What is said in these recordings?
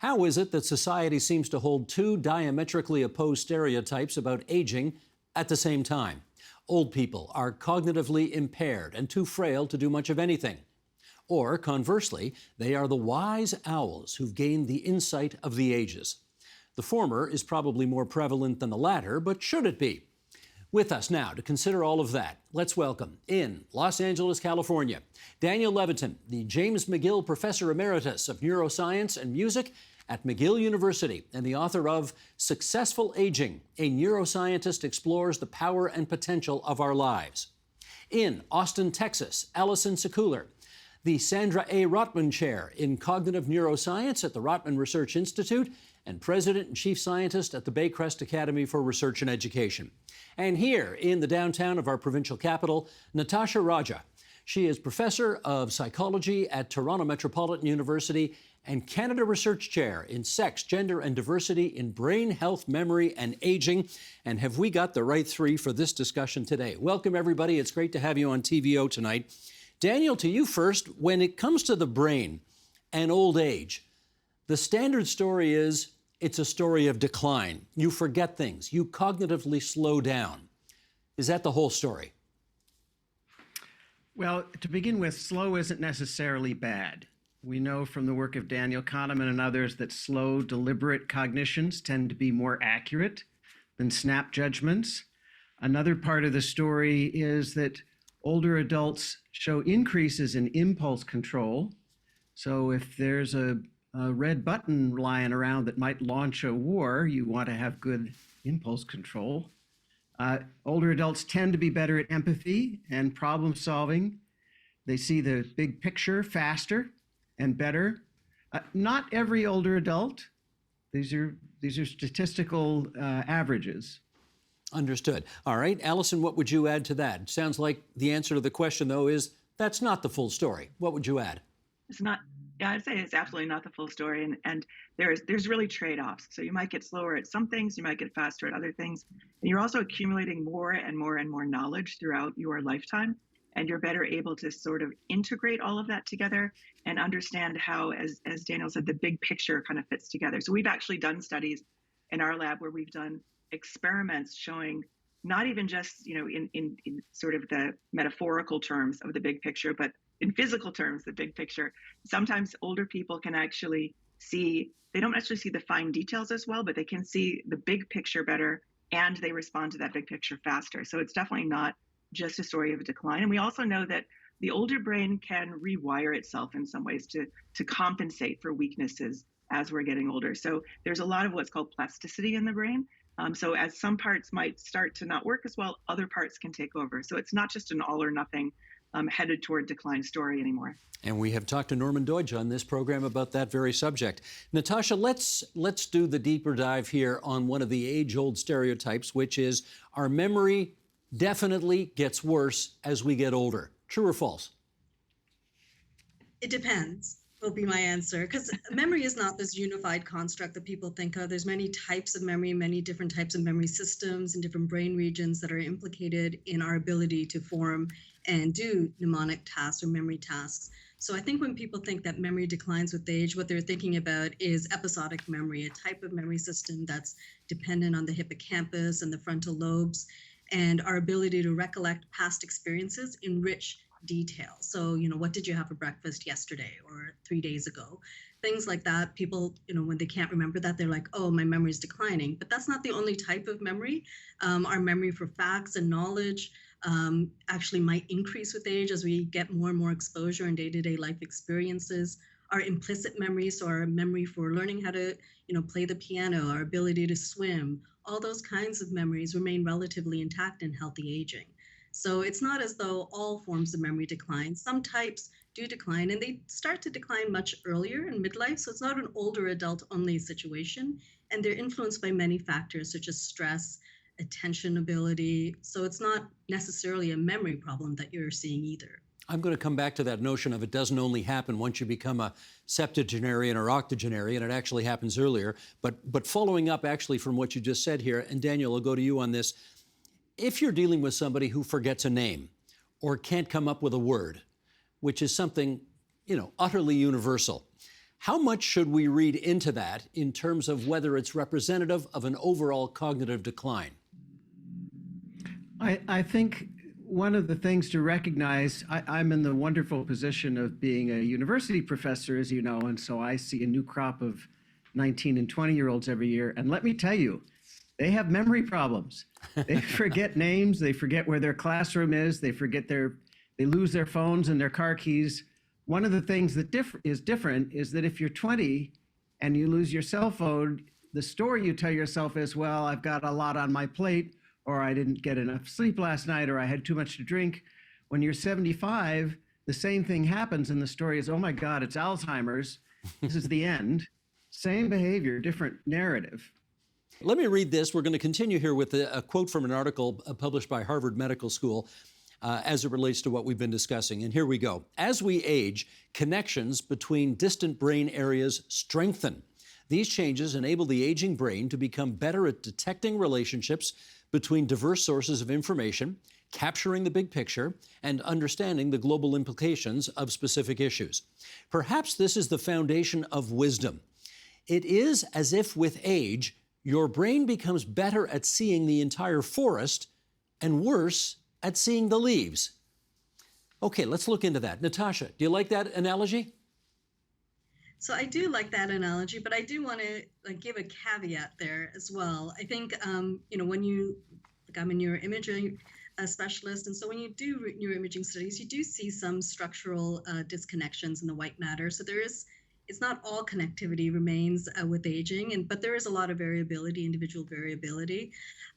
How is it that society seems to hold two diametrically opposed stereotypes about aging at the same time? Old people are cognitively impaired and too frail to do much of anything. Or, conversely, they are the wise owls who've gained the insight of the ages. The former is probably more prevalent than the latter, but should it be? With us now to consider all of that, let's welcome, in Los Angeles, California, Daniel Levitin, the James McGill Professor Emeritus of Neuroscience and Music at McGill University and the author of Successful Aging, a neuroscientist explores the power and potential of our lives. In Austin, Texas, Alison Chasteen, the Sandra A. Rotman Chair in Cognitive Neuroscience at the Rotman Research Institute and President and Chief Scientist at the Baycrest Academy for Research and Education. And here in the downtown of our provincial capital, Natasha Raja. She is Professor of Psychology at Toronto Metropolitan University and Canada Research Chair in Sex, Gender and Diversity in Brain Health, Memory and Aging. And have we got the right three for this discussion today? Welcome, everybody. It's great to have you on TVO tonight. Daniel, to you first. When it comes to the brain and old age, the standard story is it's a story of decline. You forget things. You cognitively slow down. Is that the whole story? Well, to begin with, slow isn't necessarily bad. We know from the work of Daniel Kahneman and others that slow, deliberate cognitions tend to be more accurate than snap judgments. Another part of the story is that older adults show increases in impulse control. So if there's a red button lying around that might launch a war, you want to have good impulse control. Older adults tend to be better at empathy and problem solving. They see the big picture faster and better. Not every older adult. These are statistical averages. Understood. All right, Alison, what would you add to that? Sounds like the answer to the question, though, is that's not the full story. What would you add? It's not. Yeah, I'd say it's absolutely not the full story, and there's really trade-offs. So you might get slower at some things, you might get faster at other things, and you're also accumulating more and more and more knowledge throughout your lifetime, and you're better able to sort of integrate all of that together and understand how, as Daniel said, the big picture kind of fits together. So we've actually done studies in our lab where we've done experiments showing not even just, in sort of the metaphorical terms of the big picture, but in physical terms, the big picture. Sometimes older people can actually they don't actually see the fine details as well, but they can see the big picture better and they respond to that big picture faster. So it's definitely not just a story of a decline. And we also know that the older brain can rewire itself in some ways to compensate for weaknesses as we're getting older. So there's a lot of what's called plasticity in the brain. So as some parts might start to not work as well, other parts can take over. So it's not just an all or nothing headed toward decline story anymore. And we have talked to Norman Deutsch on this program about that very subject. Natasha, let's do the deeper dive here on one of the age-old stereotypes, which is our memory definitely gets worse as we get older. True or false? It depends, will be my answer, because memory is not this unified construct that people think of. There's many types of memory, many different types of memory systems and different brain regions that are implicated in our ability to form and do mnemonic tasks or memory tasks. So I think when people think that memory declines with age, what they're thinking about is episodic memory, a type of memory system that's dependent on the hippocampus and the frontal lobes, and our ability to recollect past experiences in rich detail. So, what did you have for breakfast yesterday or 3 days ago? Things like that. People, when they can't remember that, they're like, oh, my memory is declining. But that's not the only type of memory. Our memory for facts and knowledge actually might increase with age as we get more and more exposure in day-to-day life experiences. Our implicit memory, so our memory for learning how to, play the piano, our ability to swim, all those kinds of memories remain relatively intact in healthy aging. So it's not as though all forms of memory decline. Some types do decline, and they start to decline much earlier in midlife. So it's not an older adult only situation, and they're influenced by many factors such as stress, attention ability. So it's not necessarily a memory problem that you're seeing either. I'm going to come back to that notion of it doesn't only happen once you become a septuagenarian or octogenarian. It actually happens earlier. But following up actually from what you just said here, and Daniel, I'll go to you on this. If you're dealing with somebody who forgets a name or can't come up with a word, which is something, utterly universal, How much should we read into that in terms of whether it's representative of an overall cognitive decline? I think one of the things to recognize, I'm in the wonderful position of being a university professor, as you know, and so I see a new crop of 19 and 20-year-olds every year. And let me tell you, they have memory problems. They forget names, they forget where their classroom is, they lose their phones and their car keys. One of the things that is different is that if you're 20 and you lose your cell phone, the story you tell yourself is, well, I've got a lot on my plate, or I didn't get enough sleep last night, or I had too much to drink. When you're 75, the same thing happens, and the story is, oh my God, it's Alzheimer's. This is the end. Same behavior, different narrative. Let me read this. We're going to continue here with a quote from an article published by Harvard Medical School as it relates to what we've been discussing. And here we go. As we age, connections between distant brain areas strengthen. These changes enable the aging brain to become better at detecting relationships between diverse sources of information, capturing the big picture, and understanding the global implications of specific issues. Perhaps this is the foundation of wisdom. It is as if with age, your brain becomes better at seeing the entire forest and worse at seeing the leaves. Okay, let's look into that. Natasha, do you like that analogy? So I do like that analogy, but I do want to give a caveat there as well. I think, when I'm a neuroimaging specialist, and so when you do neuroimaging studies, you do see some structural disconnections in the white matter. So it's not all connectivity remains with aging, but there is a lot of variability, individual variability.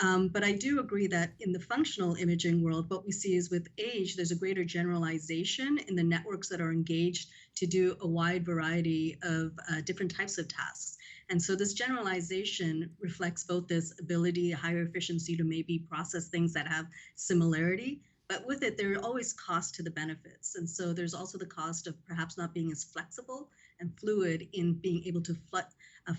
But I do agree that in the functional imaging world, what we see is with age, there's a greater generalization in the networks that are engaged to do a wide variety of different types of tasks. And so this generalization reflects both this ability, higher efficiency to maybe process things that have similarity, but with it, there are always costs to the benefits. And so there's also the cost of perhaps not being as flexible and fluid in being able to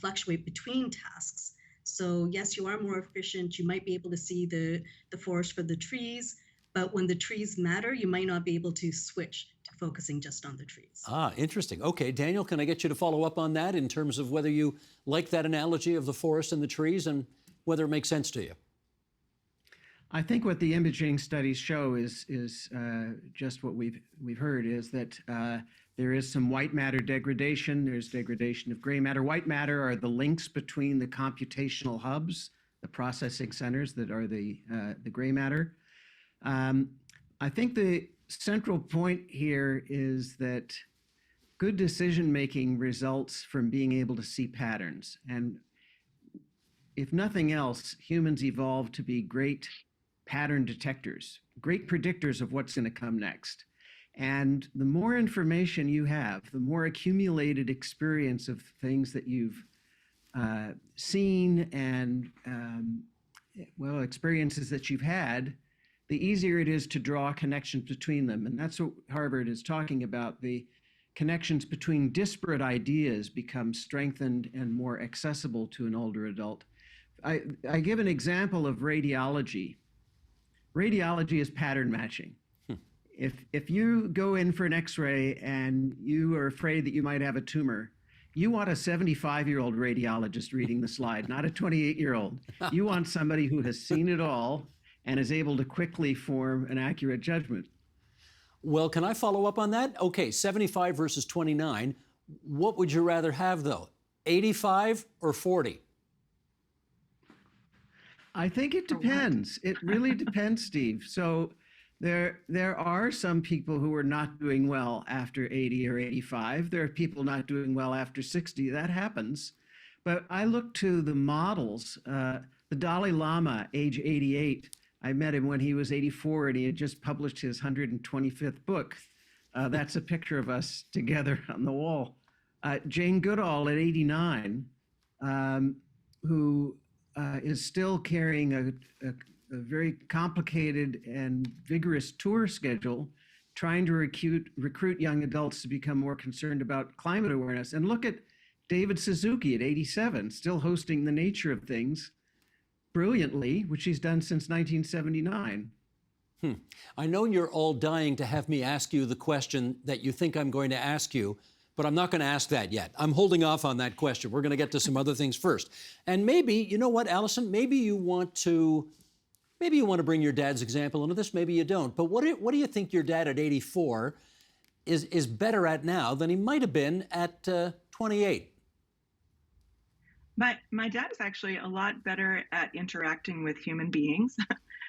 fluctuate between tasks. So yes, you are more efficient. You might be able to see the forest for the trees, but when the trees matter, you might not be able to switch to focusing just on the trees. Ah, interesting. Okay, Daniel, can I get you to follow up on that in terms of whether you like that analogy of the forest and the trees and whether it makes sense to you? I think what the imaging studies show is just what we've heard, is that there is some white matter degradation. There's degradation of gray matter. White matter are the links between the computational hubs, the processing centers that are the gray matter. I think the central point here is that good decision-making results from being able to see patterns. And if nothing else, humans evolved to be great pattern detectors, great predictors of what's going to come next. And the more information you have, the more accumulated experience of things that you've seen and, experiences that you've had, the easier it is to draw connections between them. And that's what Harvard is talking about. The connections between disparate ideas become strengthened and more accessible to an older adult. I give an example of radiology. Radiology is pattern matching. If you go in for an X-ray and you are afraid that you might have a tumor, you want a 75-year-old radiologist reading the slide, not a 28-year-old. You want somebody who has seen it all and is able to quickly form an accurate judgment. Well, can I follow up on that? Okay, 75 versus 29. What would you rather have, though? 85 or 40? I think it depends. It really depends, Steve. So there are some people who are not doing well after 80 or 85. There are people not doing well after 60. That happens. But I look to the models. The Dalai Lama, age 88, I met him when he was 84 and he had just published his 125th book. That's a picture of us together on the wall. Jane Goodall at 89, who is still carrying a very complicated and vigorous tour schedule, trying to recruit young adults to become more concerned about climate awareness. And look at David Suzuki at 87, still hosting The Nature of Things brilliantly, which he's done since 1979. I know you're all dying to have me ask you the question that you think I'm going to ask you, But I'm not going to ask that yet. I'm holding off on that question. We're going to get to some other things first. And maybe, you know what, Alison, maybe you want to bring your dad's example into this, maybe you don't. But what do you think your dad at 84 is better at now than he might have been at 28? My dad is actually a lot better at interacting with human beings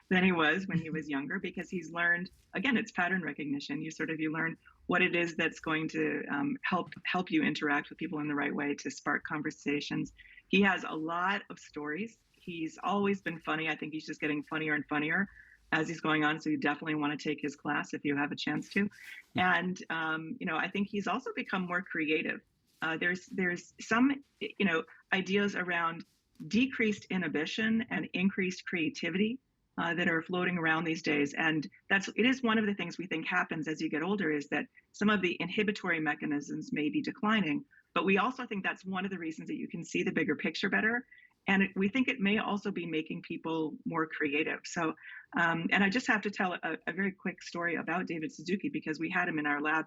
than he was when he was younger, because he's learned, again, it's pattern recognition. You learn what it is that's going to help you interact with people in the right way to spark conversations. He has a lot of stories. He's always been funny. I think he's just getting funnier and funnier as he's going on. So you definitely want to take his class if you have a chance to. And, I think he's also become more creative. There's some, ideas around decreased inhibition and increased creativity that are floating around these days. And it is one of the things we think happens as you get older, is that some of the inhibitory mechanisms may be declining. But we also think that's one of the reasons that you can see the bigger picture better. And we think it may also be making people more creative. So, and I just have to tell a very quick story about David Suzuki, because we had him in our lab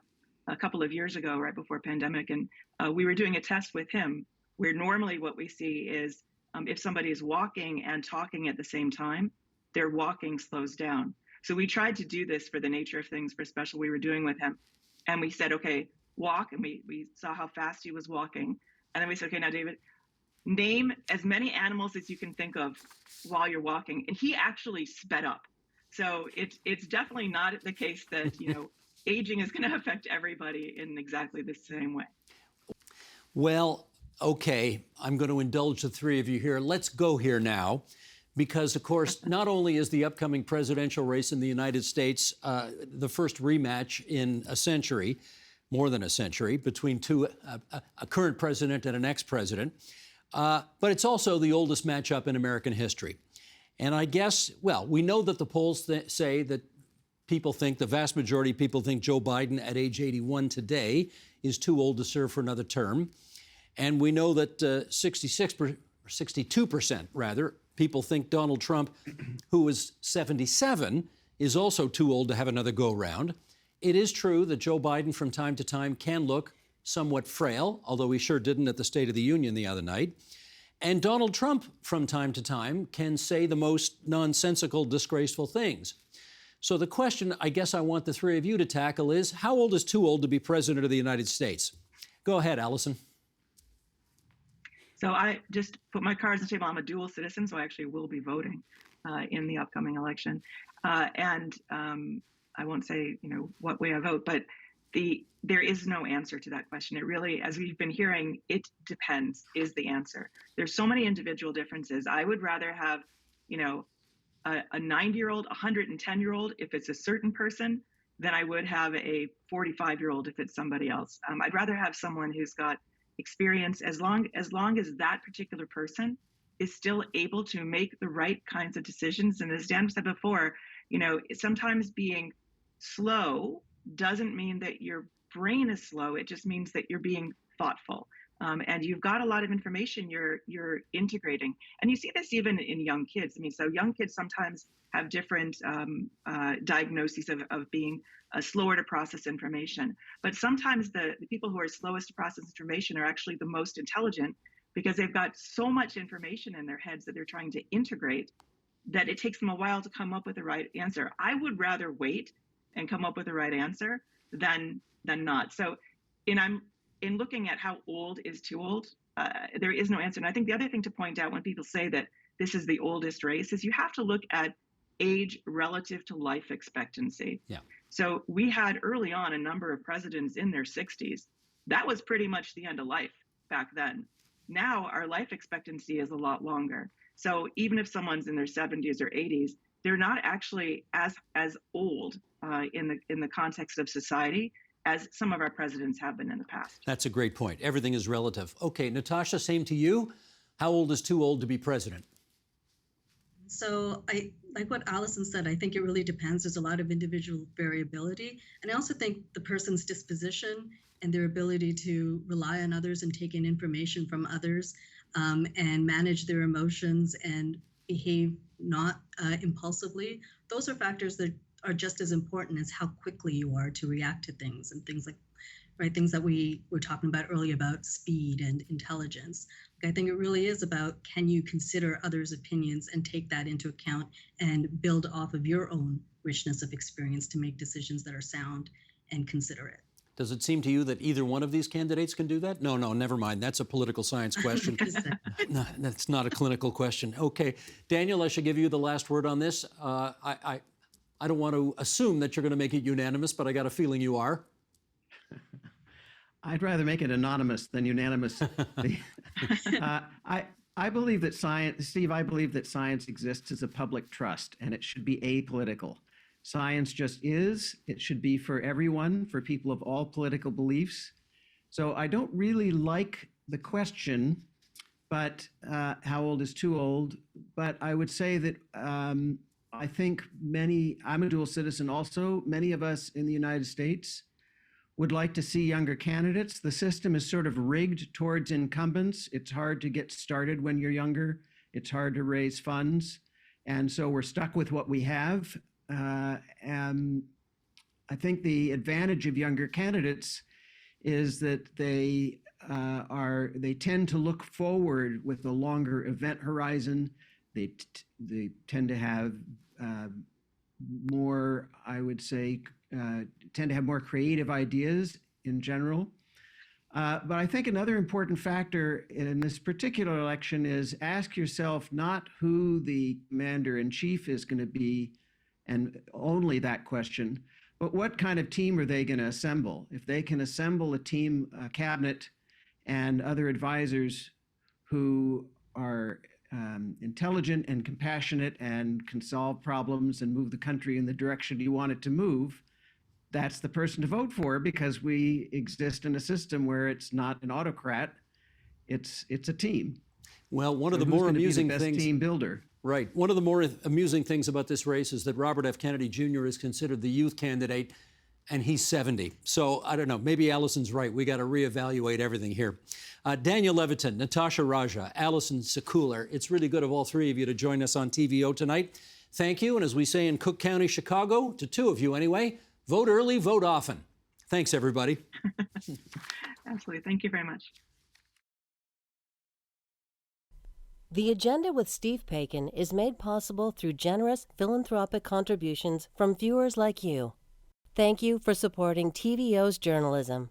a couple of years ago, right before pandemic. And we were doing a test with him where normally what we see is if somebody is walking and talking at the same time, their walking slows down. So we tried to do this for the nature of things for special we were doing with him. And we said, okay, walk. And we saw how fast he was walking. And then we said, okay, now David, name as many animals as you can think of while you're walking. And he actually sped up. So it's definitely not the case that, aging is going to affect everybody in exactly the same way. Well, okay, I'm going to indulge the three of you here. Let's go here now, because, of course, not only is the upcoming presidential race in the United States the first rematch in a century, more than a century, between a current president and an ex-president, but it's also the oldest matchup in American history. And I guess, well, we know that the polls say that the vast majority of people think Joe Biden at age 81 today is too old to serve for another term. And we know that 62% rather, people think Donald Trump, who is 77, is also too old to have another go-round. It is true that Joe Biden from time to time can look somewhat frail, although he sure didn't at the State of the Union the other night. And Donald Trump from time to time can say the most nonsensical, disgraceful things. So the question I guess I want the three of you to tackle is, how old is too old to be president of the United States? Go ahead, Alison. So I just put my cards on the table. I'm a dual citizen, so I actually will be voting in the upcoming election. And I won't say, what way I vote, but there is no answer to that question. It really, as we've been hearing, it depends is the answer. There's so many individual differences. I would rather have, a 90-year-old, 110-year-old, if it's a certain person, than I would have a 45-year-old if it's somebody else. I'd rather have someone who's got experience as long as that particular person is still able to make the right kinds of decisions. And as Dan said before, sometimes being slow doesn't mean that your brain is slow. It just means that you're being thoughtful. And you've got a lot of information you're integrating. And you see this even in young kids. So young kids sometimes have different diagnoses of being slower to process information. But sometimes the people who are slowest to process information are actually the most intelligent, because they've got so much information in their heads that they're trying to integrate that it takes them a while to come up with the right answer. I would rather wait and come up with the right answer than not. So in looking at how old is too old, there is no answer. And I think the other thing to point out when people say that this is the oldest race is you have to look at age relative to life expectancy. Yeah. So we had early on a number of presidents in their 60s. That was pretty much the end of life back then. Now our life expectancy is a lot longer. So even if someone's in their 70s or 80s, they're not actually as old in the context of society as some of our presidents have been in the past. That's a great point. Everything is relative. Okay, Natasha, same to you. How old is too old to be president? So I like what Alison said. I think it really depends. There's a lot of individual variability. And I also think the person's disposition and their ability to rely on others and take in information from others and manage their emotions and behave not impulsively. Those are factors that are just as important as how quickly you are to react to things, and things like right? Things that we were talking about earlier about speed and intelligence. I think it really is about, can you consider others' opinions and take that into account and build off of your own richness of experience to make decisions that are sound and considerate. Does it seem to you that either one of these candidates can do that? No, never mind. That's a political science question. No, that's not a clinical question. Okay, Daniel, I should give you the last word on this. I don't want to assume that you're going to make it unanimous, but I got a feeling you are. I'd rather make it anonymous than unanimous. I believe that science, Steve, I believe that science exists as a public trust, and it should be apolitical. Science just is. It should be for everyone, for people of all political beliefs. So I don't really like the question, but how old is too old? But I would say that I think I'm a dual citizen also, many of us in the United States would like to see younger candidates. The system is sort of rigged towards incumbents. It's hard to get started when you're younger. It's hard to raise funds. And so we're stuck with what we have. And I think the advantage of younger candidates is that they tend to look forward with a longer event horizon. They tend to have more, I would say, tend to have more creative ideas in general. But I think another important factor in this particular election is ask yourself not who the commander-in-chief is going to be, and only that question, but what kind of team are they going to assemble? If they can assemble a team, a cabinet, and other advisors who are intelligent and compassionate and can solve problems and move the country in the direction you want it to move, that's the person to vote for, because we exist in a system where it's not an autocrat, it's a team. Well, one of the more amusing things, team builder. Right. One of the more amusing things about this race is that Robert F. Kennedy Jr. is considered the youth candidate, and he's 70. So I don't know, maybe Alison's right. We got to reevaluate everything here. Daniel Levitin, Natasha Raja, Alison Chasteen, it's really good of all three of you to join us on TVO tonight. Thank you. And as we say in Cook County, Chicago, to two of you anyway, vote early, vote often. Thanks, everybody. Absolutely. Thank you very much. The Agenda with Steve Paikin is made possible through generous philanthropic contributions from viewers like you. Thank you for supporting TVO's journalism.